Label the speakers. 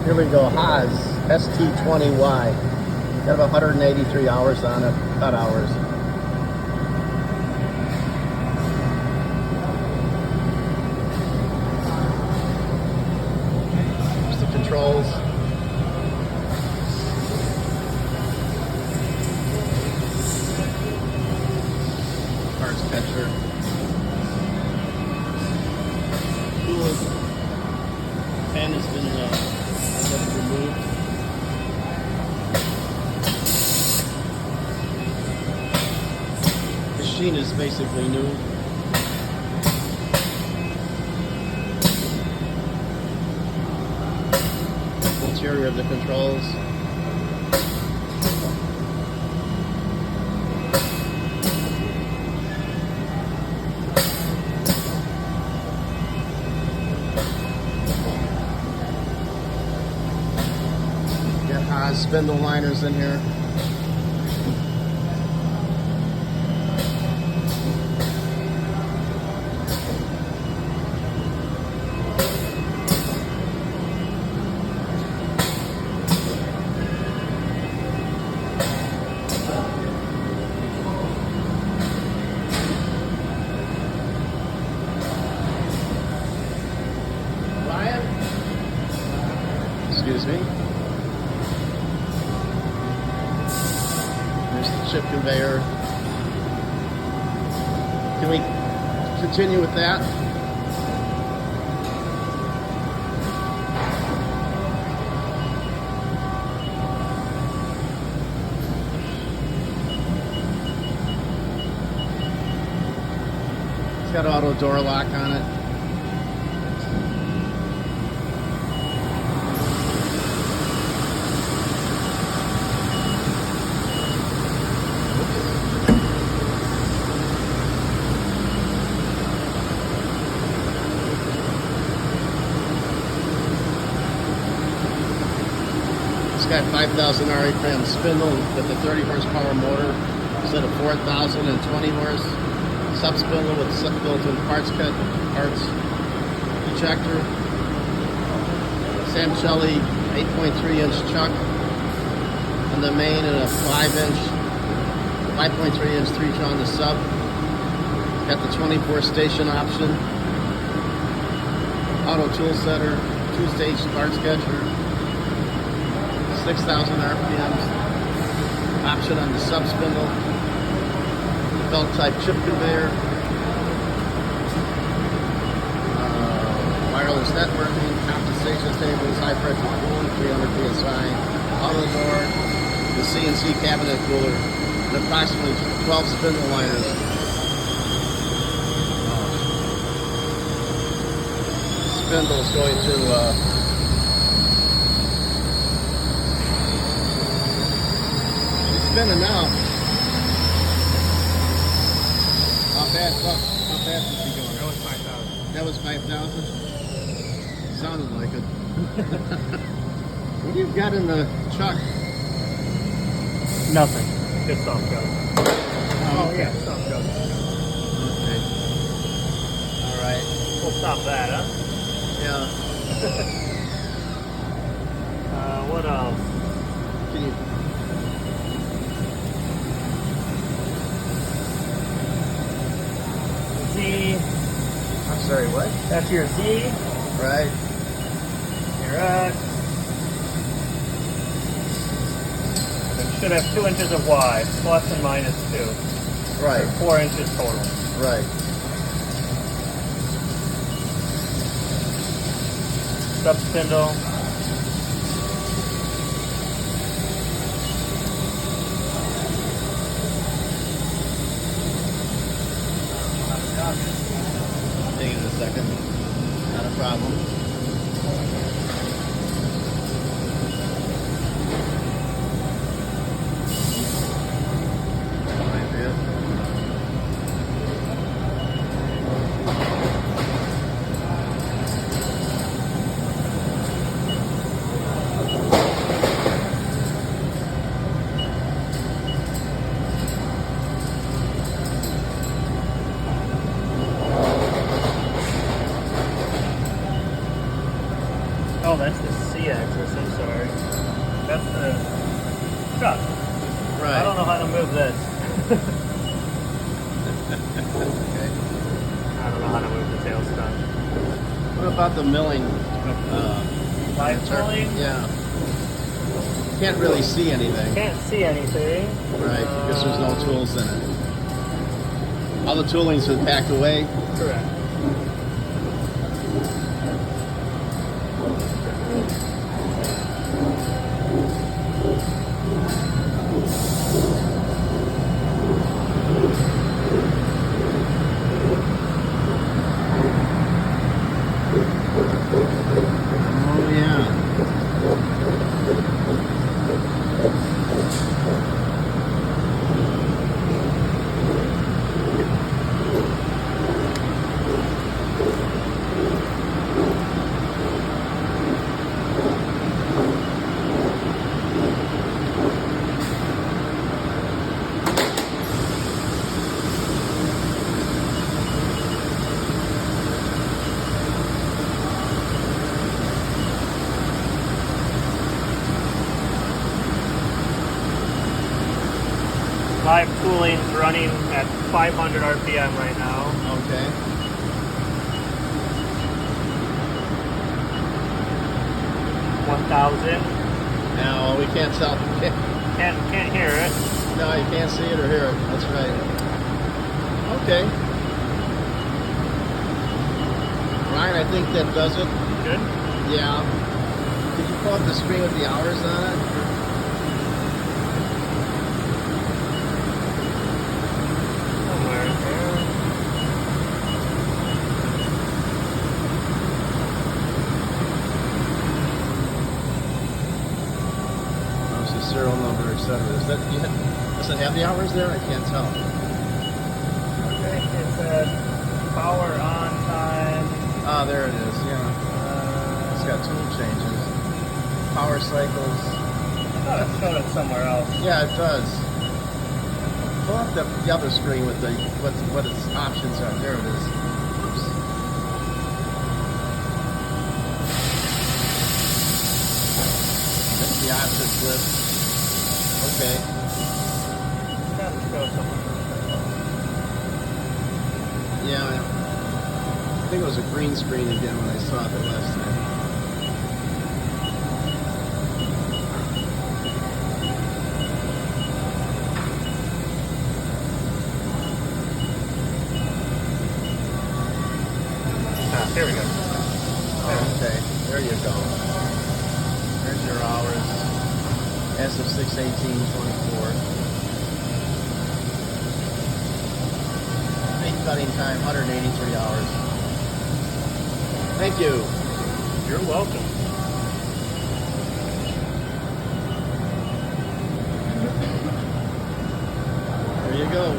Speaker 1: Here we go, Haas ST-20Y. Got about 183 hours on it, cut hours. There's the controls. Parts catcher. Coolant. Fan has been removed. Machine is basically new. Interior of the controls. Got Haas spindle liners in here. Excuse me. There's the chip conveyor. Can we continue with that? It's got auto door lock on it. It's got 5,000 RPM spindle with a 30 horsepower motor instead of 4,020 horse. Sub spindle with built-in parts ejector. Samchully 8.3-inch chuck on the main and a 5.3-inch 3 on the sub. Got the 24 station option. Auto tool setter, 2-stage parts catcher. 6,000 RPMs. Option on the sub spindle. Belt type chip conveyor. Wireless networking, compensation tables, high pressure coolant, 300 psi. Auto door, the CNC cabinet cooler, and approximately 12 spindle liners. Spindles going to spinning now. How fast is he going?
Speaker 2: That was 5,000.
Speaker 1: That was 5,000? Sounded like it. What do you got in the chuck?
Speaker 2: Nothing. Just soft coat.
Speaker 1: Oh,
Speaker 2: yeah, soft coat.
Speaker 1: Okay. Alright.
Speaker 2: We'll stop that, huh?
Speaker 1: Yeah.
Speaker 2: What else?
Speaker 1: Can you...
Speaker 2: Z.
Speaker 1: I'm sorry, what?
Speaker 2: That's your Z.
Speaker 1: Right.
Speaker 2: Your X. It should have 2 inches of Y, plus and minus 2.
Speaker 1: Right.
Speaker 2: So 4 inches total.
Speaker 1: Right.
Speaker 2: Sub spindle.
Speaker 1: Take it in a second. Not a problem. Might be it.
Speaker 2: Oh, that's the C-axis, I'm sorry. That's the chuck.
Speaker 1: Right.
Speaker 2: I don't know how to move this.
Speaker 1: Okay.
Speaker 2: I don't know how to move the tail stuff.
Speaker 1: What about the milling?
Speaker 2: Live milling?
Speaker 1: Yeah. Can't really see anything.
Speaker 2: Can't see anything.
Speaker 1: Right, because there's no tools in it. All the tooling's been packed away.
Speaker 2: Correct.
Speaker 1: Oh yeah.
Speaker 2: Live tooling's running at 500 RPM right now.
Speaker 1: Okay.
Speaker 2: 1,000.
Speaker 1: Now we can't tell.
Speaker 2: Can't hear it.
Speaker 1: No, you can't see it or hear it. That's right. Okay. Ryan, I think that does it.
Speaker 2: Good.
Speaker 1: Yeah. Could you pull up the screen with the hours on it?
Speaker 2: Somewhere there.
Speaker 1: There's the serial number, etc. Does it have the hours there? I can't tell.
Speaker 2: Okay, it said power on time.
Speaker 1: Ah, there it is. Yeah. It's got tool changes, power cycles.
Speaker 2: I thought it showed it somewhere else.
Speaker 1: Yeah, it does. Pull up the other screen with the what its options are. There it is. Oops. That's the options list. Okay.
Speaker 2: Got to show somewhere.
Speaker 1: Yeah. I think it was a green screen again when I saw it the last time.
Speaker 2: Here we go.
Speaker 1: Okay, there you go. There's your hours. As of 6/18/24. Big cutting time, 183 hours. Thank you.
Speaker 2: You're welcome.
Speaker 1: There you go.